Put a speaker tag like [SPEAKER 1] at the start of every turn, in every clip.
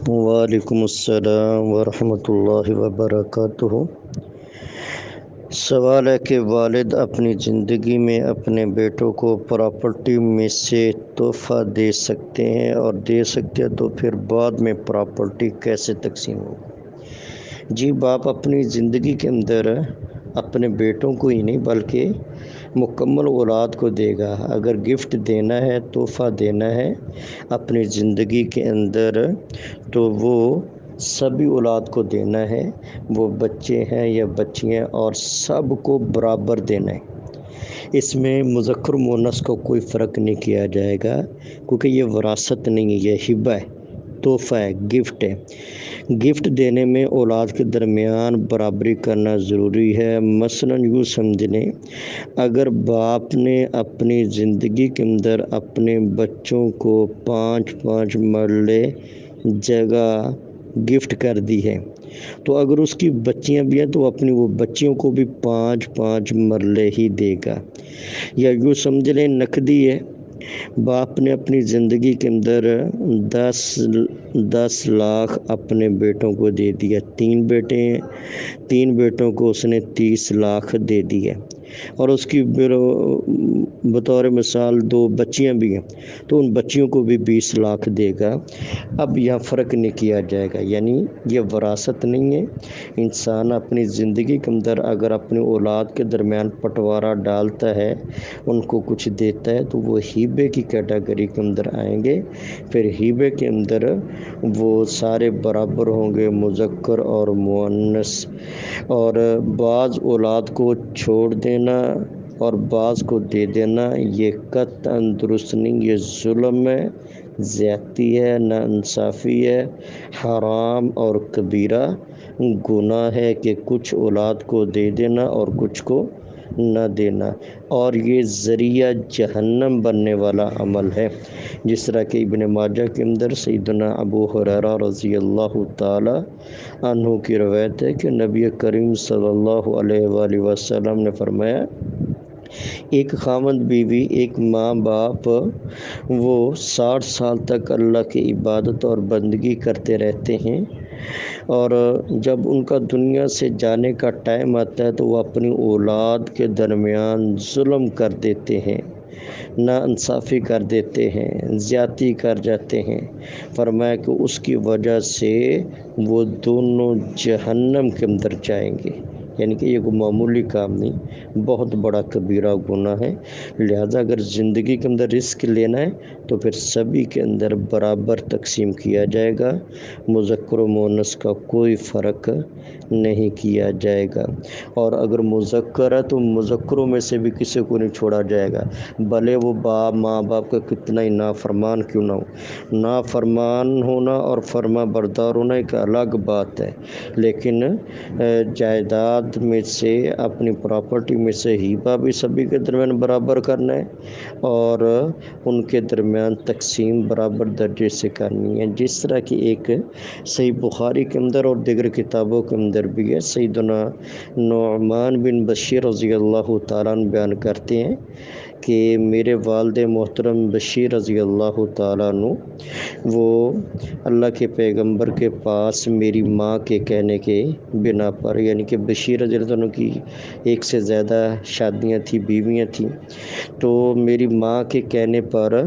[SPEAKER 1] وعلیکم السلام ورحمۃ اللہ وبرکاتہ۔ سوال ہے کہ والد اپنی زندگی میں اپنے بیٹوں کو پراپرٹی میں سے تحفہ دے سکتے ہیں، اور دے سکتے ہیں تو پھر بعد میں پراپرٹی کیسے تقسیم ہوگی؟ جی، باپ اپنی زندگی کے اندر اپنے بیٹوں کو ہی نہیں بلکہ مکمل اولاد کو دے گا۔ اگر گفٹ دینا ہے، تحفہ دینا ہے اپنی زندگی کے اندر، تو وہ سبھی اولاد کو دینا ہے، وہ بچے ہیں یا بچیاں، اور سب کو برابر دینا ہے۔ اس میں مذکر و مؤنث کو کوئی فرق نہیں کیا جائے گا، کیونکہ یہ وراثت نہیں ہے، یہ ہبہ ہے، تحفہ ہے، گفٹ ہے۔ گفٹ دینے میں اولاد کے درمیان برابری کرنا ضروری ہے۔ مثلاً یوں سمجھ لیں، اگر باپ نے اپنی زندگی کے اندر اپنے بچوں کو 5 مرلے جگہ گفٹ کر دی ہے، تو اگر اس کی بچیاں بھی ہیں تو اپنی وہ بچیوں کو بھی 5 مرلے ہی دے گا۔ یا یوں سمجھ لیں نقدی ہے، باپ نے اپنی زندگی کے اندر 10 لاکھ اپنے بیٹوں کو دے دیا، 3 بیٹے ہیں، 3 بیٹوں کو اس نے 30 لاکھ دے دیا، اور اس کی بطور مثال 2 بچیاں بھی ہیں، تو ان بچیوں کو بھی 20 لاکھ دے گا۔ اب یہاں فرق نہیں کیا جائے گا، یعنی یہ وراثت نہیں ہے۔ انسان اپنی زندگی کے اندر اگر اپنی اولاد کے درمیان بٹوارا ڈالتا ہے، ان کو کچھ دیتا ہے، تو وہ ہیبے کی کیٹیگری کے اندر آئیں گے۔ پھر ہیبے کے اندر وہ سارے برابر ہوں گے، مذکر اور مؤنث۔ اور بعض اولاد کو چھوڑ دینا اور بعض کو دے دینا، یہ قطعاً درست نہیں، یہ ظلم ہے، زیادتی ہے، ناانصافی ہے، حرام اور کبیرہ گناہ ہے کہ کچھ اولاد کو دے دینا اور کچھ کو نہ دینا، اور یہ ذریعہ جہنم بننے والا عمل ہے۔ جس طرح کہ ابن ماجہ کے اندر سیدنا ابو ہریرہ رضی اللہ تعالی عنہ کی روایت ہے کہ نبی کریم صلی اللہ علیہ وآلہ وسلم نے فرمایا، ایک خاوند بیوی، ایک ماں باپ، وہ 60 سال تک اللہ کی عبادت اور بندگی کرتے رہتے ہیں، اور جب ان کا دنیا سے جانے کا ٹائم آتا ہے تو وہ اپنی اولاد کے درمیان ظلم کر دیتے ہیں، ناانصافی کر دیتے ہیں، زیادتی کر جاتے ہیں۔ فرمایا کہ اس کی وجہ سے وہ دونوں جہنم کے اندر جائیں گے، یعنی کہ یہ کوئی معمولی کام نہیں، بہت بڑا کبیرہ گناہ ہے۔ لہذا اگر زندگی کے اندر رزق لینا ہے تو پھر سبھی کے اندر برابر تقسیم کیا جائے گا، مذکر و مؤنث کا کوئی فرق نہیں کیا جائے گا۔ اور اگر مذکر ہے تو مذکروں میں سے بھی کسی کو نہیں چھوڑا جائے گا، بھلے وہ ماں باپ کا کتنا ہی نافرمان کیوں نہ ہو۔ نافرمان ہونا اور فرما بردار ہونا ایک الگ بات ہے، لیکن جائیداد میں سے، اپنی پراپرٹی میں سے ہیبہ بھی سبھی کے درمیان برابر کرنا ہے، اور ان کے درمیان تقسیم برابر درجے سے کرنی ہے۔ جس طرح کی ایک صحیح بخاری کے اندر اور دیگر کتابوں کے اندر بھی ہے، سیدنا نعمان بن بشیر رضی اللہ تعالیٰ عنہ بیان کرتے ہیں کہ میرے والد محترم بشیر رضی اللہ تعالیٰ عنہ، وہ اللہ کے پیغمبر کے پاس میری ماں کے کہنے کے بنا پر، یعنی کہ بشیر رضی اللہ عنہ کی ایک سے زیادہ شادیاں تھیں، بیویاں تھیں، تو میری ماں کے کہنے پر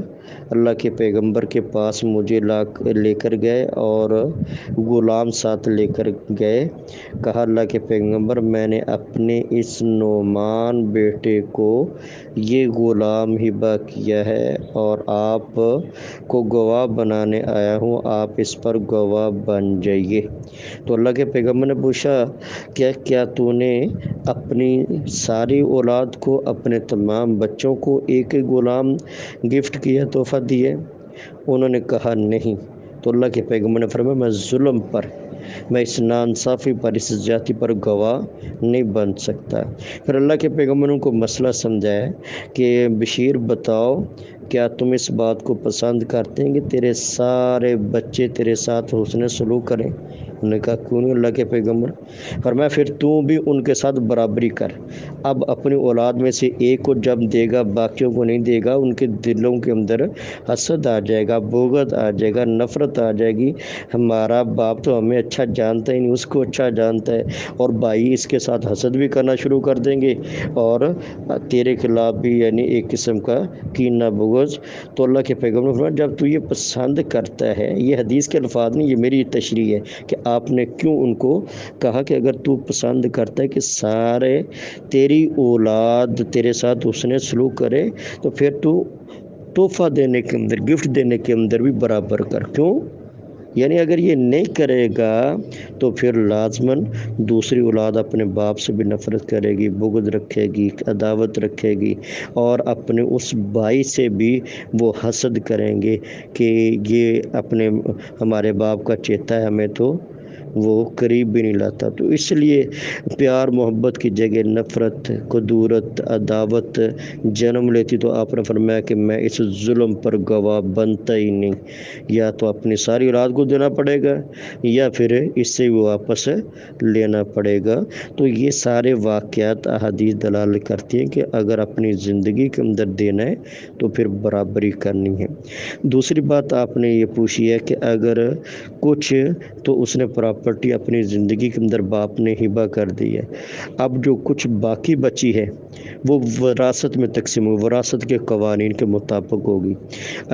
[SPEAKER 1] اللہ کے پیغمبر کے پاس مجھے لے کر گئے، اور غلام ساتھ لے کر گئے۔ کہا، اللہ کے پیغمبر، میں نے اپنے اس نعمان بیٹے کو یہ غلام ہبہ کیا ہے، اور آپ کو گواہ بنانے آیا ہوں، آپ اس پر گواہ بن جائیے۔ تو اللہ کے پیغمبر نے پوچھا، کیا تو نے اپنی ساری اولاد کو، اپنے تمام بچوں کو ایک غلام گفٹ کیا، تحفہ دیے؟ انہوں نے کہا نہیں۔ تو اللہ کے پیغمبر نے فرمایا، میں ظلم پر، میں اس ناانصافی پر، اس زیادتی پر گواہ نہیں بن سکتا۔ پھر اللہ کے پیغمبر نے ان کو مسئلہ سمجھایا کہ بشیر بتاؤ کیا تم اس بات کو پسند کرتے ہیں کہ تیرے سارے بچے تیرے ساتھ حسن سلوک کریں؟ انہوں نے کہا کیوں نہیں اللہ کے پیغمبر؟ فرمایا پھر تو بھی ان کے ساتھ برابری کر۔ اب اپنی اولاد میں سے ایک کو جب دے گا باقیوں کو نہیں دے گا، ان کے دلوں کے اندر حسد آ جائے گا، بغض آ جائے گا، نفرت آ جائے گی۔ ہمارا باپ تو ہمیں اچھا جانتا ہی نہیں، اس کو اچھا جانتا ہے، اور بھائی اس کے ساتھ حسد بھی کرنا شروع کر دیں گے اور تیرے خلاف بھی یعنی ایک قسم کا کینہ بغض۔ تو اللہ کے پیغمبر نے فرمایا جب تو یہ پسند کرتا ہے، یہ حدیث کے الفاظ نہیں، یہ میری تشریح ہے کہ آپ نے کیوں ان کو کہا کہ اگر تو پسند کرتا ہے کہ سارے تیری اولاد تیرے ساتھ حسن سلوک کرے، تو پھر تو تحفہ دینے کے اندر، گفٹ دینے کے اندر بھی برابر کر۔ کیوں؟ یعنی اگر یہ نہیں کرے گا تو پھر لازماً دوسری اولاد اپنے باپ سے بھی نفرت کرے گی، بغض رکھے گی، عداوت رکھے گی، اور اپنے اس بھائی سے بھی وہ حسد کریں گے کہ یہ اپنے ہمارے باپ کا چیتا ہے، ہمیں تو وہ قریب بھی نہیں لاتا۔ تو اس لیے پیار محبت کی جگہ نفرت، کدورت، عداوت جنم لیتی، تو آپ نے فرمایا کہ میں اس ظلم پر گواہ بنتا ہی نہیں، یا تو اپنی ساری اولاد کو دینا پڑے گا یا پھر اس سے واپس لینا پڑے گا۔ تو یہ سارے واقعات احادیث دلالت کرتی ہیں کہ اگر اپنی زندگی کے اندر دینا ہے تو پھر برابری کرنی ہے۔ دوسری بات آپ نے یہ پوچھی ہے کہ اگر کچھ تو اس نے پراپرٹی اپنی زندگی کے اندر باپ نے ہبہ کر دی ہے، اب جو کچھ باقی بچی ہے وہ وراثت میں تقسیم ہو، وراثت کے قوانین کے مطابق ہوگی۔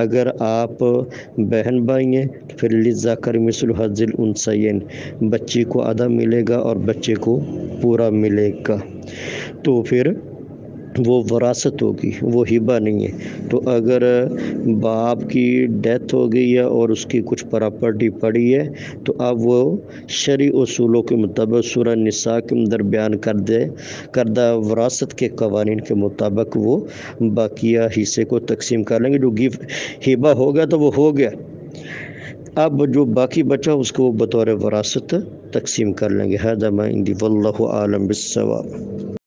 [SPEAKER 1] اگر آپ بہن بھائی ہیں تو پھر للذکر مثل حظ الانثیین، بچی کو آدھا ملے گا اور بچے کو پورا ملے گا، تو پھر وہ وراثت ہوگی، وہ ہبہ نہیں ہے۔ تو اگر باپ کی ڈیتھ ہو گئی ہے اور اس کی کچھ پراپرٹی پڑی ہے تو اب وہ شرعی اصولوں کے مطابق سورہ نساء کے اندر بیان کردہ وراثت کے قوانین کے مطابق وہ باقیہ حصے کو تقسیم کر لیں گے۔ جو ہبہ ہو گیا تو وہ ہو گیا، اب جو باقی بچا اس کو بطور وراثت تقسیم کر لیں گے۔ ھذا ما عندی واللہ اعلم بالصواب۔